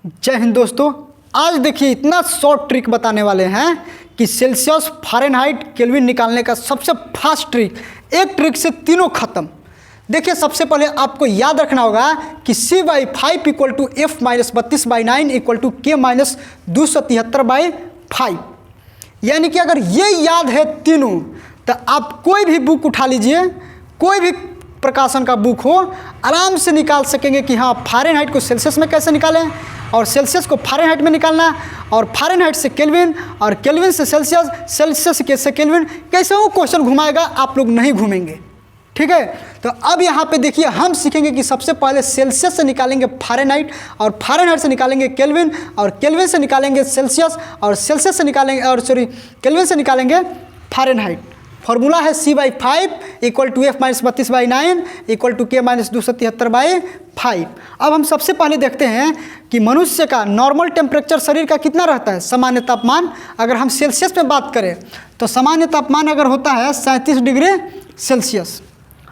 जय हिंद दोस्तों। आज देखिए इतना शॉर्ट ट्रिक बताने वाले हैं कि सेल्सियस, फारेनहाइट, केल्विन निकालने का सबसे फास्ट ट्रिक। एक ट्रिक से तीनों खत्म। देखिए सबसे पहले आपको याद रखना होगा कि C/5 equal to F-32/9 equal to K-273/5। यानी कि अगर ये याद है तीनों तो आप कोई भी बुक उठा लीजिए, कोई भी प्रकाशन का बुक हो, आराम से निकाल सकेंगे कि हाँ फारेनहाइट को सेल्सियस में कैसे निकालें और सेल्सियस को फारेनहाइट में निकालना और फारेनहाइट से केल्विन और केल्विन से सेल्सियस, सेल्सियस से केल्विन, कैसे वो क्वेश्चन घुमाएगा आप लोग नहीं घूमेंगे। ठीक है, तो अब यहाँ पे देखिए हम सीखेंगे कि सबसे पहले सेल्सियस से निकालेंगे फारेनहाइट और फारेनहाइट से निकालेंगे केल्विन और केल्विन से निकालेंगे सेल्सियस और सेल्सियस से निकालेंगे केल्विन से निकालेंगे फारेनहाइट। फॉर्मूला है C/5 equal to F-32/9 equal to K-273/5। अब हम सबसे पहले देखते हैं कि मनुष्य का नॉर्मल टेम्परेचर शरीर का कितना रहता है, सामान्य तापमान। अगर हम सेल्सियस में बात करें तो सामान्य तापमान अगर होता है 37 डिग्री सेल्सियस।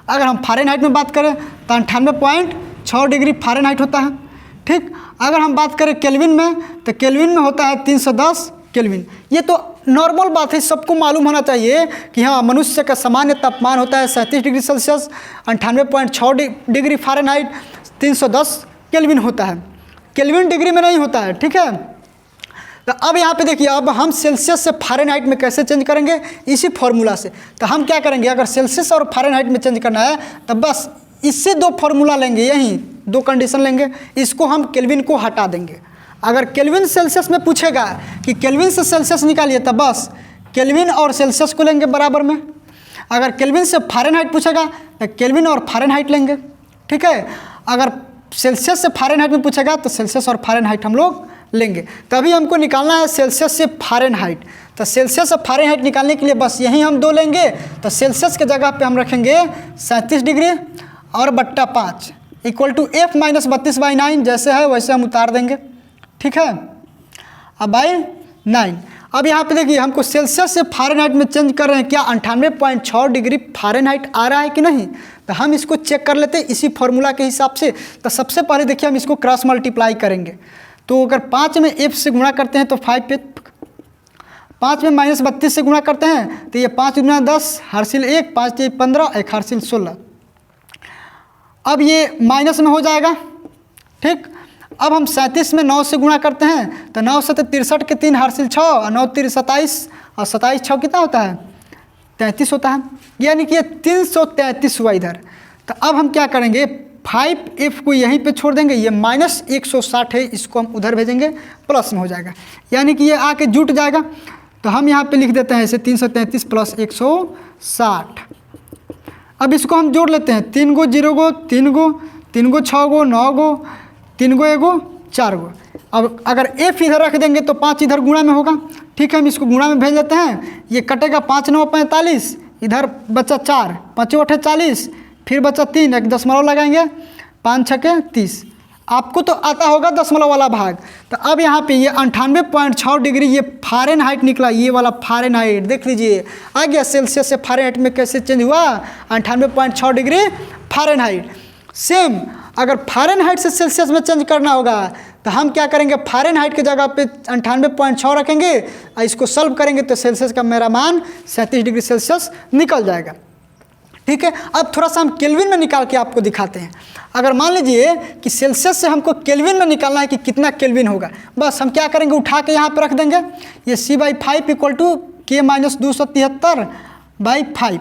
अगर हम फारेनहाइट में बात करें तो 98.6 डिग्री फारेनहाइट होता है। ठीक, अगर हम बात करें केल्विन में तो केल्विन में होता है 310 केल्विन। ये तो नॉर्मल बात है, सबको मालूम होना चाहिए कि हाँ मनुष्य का सामान्य तापमान होता है 37 degree Celsius, 98.6 degree Fahrenheit, 310 kelvin होता है। केल्विन डिग्री में नहीं होता है। ठीक है, तो अब यहाँ पे देखिए अब हम सेल्सियस से फारेनहाइट में कैसे चेंज करेंगे, इसी फॉर्मूला से। तो हम क्या करेंगे, अगर सेल्सियस और फारेनहाइट में चेंज करना है तो बस इससे दो फॉर्मूला लेंगे, यही दो कंडीशन लेंगे, इसको हम केल्विन को हटा देंगे। अगर केल्विन सेल्सियस में पूछेगा कि केल्विन से सेल्सियस निकालिए तो बस केल्विन और सेल्सियस को लेंगे बराबर में। अगर केल्विन से फारेनहाइट पूछेगा तो केल्विन और फारेनहाइट लेंगे। ठीक है, अगर सेल्सियस से फारेनहाइट में पूछेगा तो सेल्सियस और फारेनहाइट हम लोग लेंगे। तभी हमको निकालना है सेल्सियस से फारेनहाइट। तो सेल्सियस से फारेनहाइट निकालने के लिए बस यही हम दो लेंगे। तो सेल्सियस के जगह पे हम रखेंगे 37 डिग्री और बट्टा 5 इक्वल टू F-32/9। जैसे है वैसे हम उतार देंगे। ठीक है, अब बाई 9। अब यहाँ पे देखिए हमको सेल्सियस से फारेनहाइट में चेंज कर रहे हैं, क्या 98.6 डिग्री फारेनहाइट आ रहा है कि नहीं। तो हम इसको चेक कर लेते हैं इसी फॉर्मूला के हिसाब से। तो सबसे पहले देखिए हम इसको क्रॉस मल्टीप्लाई करेंगे। तो अगर 5 में F से गुणा करते हैं तो 5 पे, 5 में -32 से गुणा करते हैं तो ये 5 × 10 हासिल 1, 5 × 15, 1 हासिल 16। अब ये माइनस में हो जाएगा। ठीक, अब हम 37 में 9 से गुणा करते हैं तो 9 से 63 के 3 हासिल 6 और 9 3 27 और 27 6 कितना होता है 33 होता है। यानी कि ये 333 हुआ इधर। तो अब हम क्या करेंगे, 5F को यहीं पे छोड़ देंगे, ये -160 है, इसको हम उधर भेजेंगे, प्लस में हो जाएगा। यानी कि ये आके जुट जाएगा। तो हम यहाँ पे लिख देते हैं इसे 333 प्लस 160। अब इसको हम जोड़ लेते हैं, 3 गो 0 गो 3 गो 3 गो 6 गो 9 गो 3 गो 1 गो 4 गो। अब अगर F इधर रख देंगे तो 5 इधर गुणा में होगा। ठीक है, हम इसको गुणा में भेज लेते हैं। ये कटेगा 5 9 45, इधर बचा 4, 5 8 40, फिर बचा 3, एक दशमलव लगाएंगे, 5 6 30। आपको तो आता होगा दशमलव वाला भाग। तो अब यहाँ पे ये 98.6 डिग्री ये फारेनहाइट निकला, ये वाला फारेनहाइट देख लीजिए आ गया। सेल्सियस से फारेनहाइट में कैसे चेंज हुआ, 98.6 डिग्री फारेनहाइट। सेम अगर फारेनहाइट से सेल्सियस में चेंज करना होगा तो हम क्या करेंगे, फारेनहाइट की जगह पे 98.6 रखेंगे और इसको सॉल्व करेंगे तो सेल्सियस का मेरा मान 37 डिग्री सेल्सियस निकल जाएगा। ठीक है, अब थोड़ा सा हम केल्विन में निकाल के आपको दिखाते हैं। अगर मान लीजिए कि सेल्सियस से हमको केल्विन में निकालना है कि कितना केल्विन होगा, बस हम क्या करेंगे, उठा के यहाँ पे रख देंगे। ये C/5 इक्वल टू K-273/5।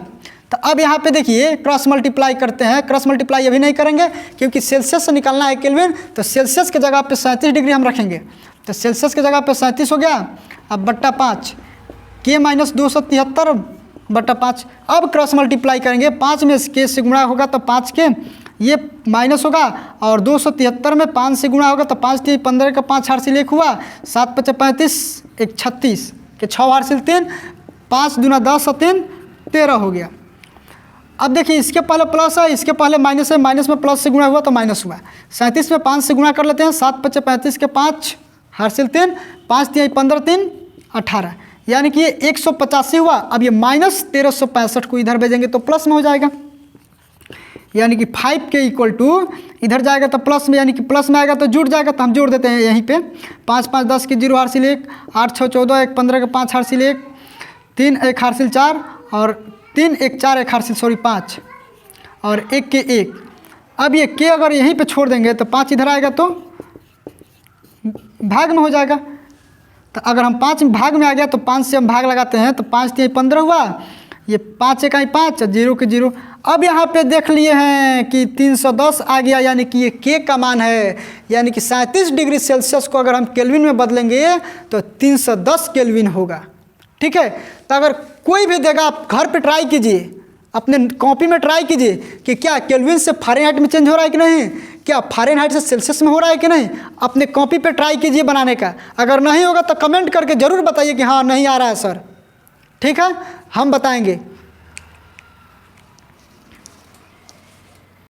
तो अब यहाँ पे देखिए क्रॉस मल्टीप्लाई करते हैं। क्रॉस मल्टीप्लाई अभी नहीं करेंगे क्योंकि सेल्सियस से निकालना है केल्विन। तो सेल्सियस के जगह पे 37 डिग्री हम रखेंगे। तो सेल्सियस के जगह पे 37 हो गया। अब बट्टा 5 K-273/5। अब क्रॉस मल्टीप्लाई करेंगे, 5 में K से गुणा होगा तो 5 के ये माइनस होगा और 273 में 5 से गुणा होगा तो 5 3 15 का 5 हासिल 1 हुआ, 7 5 35 1 36 के 6 हासिल 3, 5 दूना 10 और 3 13 हो गया। अब देखिए इसके पहले प्लस है, इसके पहले माइनस है, माइनस में प्लस से गुणा हुआ तो माइनस हुआ। 37 में 5 से गुणा कर लेते हैं, 7 5 35 के 5 हासिल 3, 5 3 15 3 18, यानी कि ये 185 हुआ। अब ये -1365 को इधर भेजेंगे तो प्लस में हो जाएगा। यानी कि 5 के इक्वल टू इधर जाएगा तो प्लस में, यानी कि प्लस में आएगा तो जुड़ जाएगा, तो हम जोड़ देते हैं यहीं पे। 5 5 10 की 0 हासिल 1, 8 6 14 1 15 के 5 हासिल 1, 3 1 हासिल 4 और 3 1 4 1 हासिल 5 और 1 के 1। अब ये के अगर यहीं पे छोड़ देंगे तो 5 इधर आएगा तो भाग में हो जाएगा। तो अगर हम 5 भाग में आ गया तो 5 से हम भाग लगाते हैं तो 5 3 15 हुआ, ये 5 1 5 0 के 0। अब यहाँ पे देख लिए हैं कि 310 आ गया, यानी कि ये के का मान है, यानी कि 37 डिग्री सेल्सियस को अगर हम केल्विन में बदलेंगे तो 310 केल्विन होगा। ठीक है, तो अगर कोई भी देगा आप घर पे ट्राई कीजिए, अपने कॉपी में ट्राई कीजिए कि क्या केल्विन से फ़ारेनहाइट में चेंज हो रहा है कि नहीं, क्या फ़ारेनहाइट से सेल्सियस में हो रहा है कि नहीं। अपने कॉपी पे ट्राई कीजिए बनाने का, अगर नहीं होगा तो कमेंट करके ज़रूर बताइए कि हाँ नहीं आ रहा है सर। ठीक है, हम बताएंगे।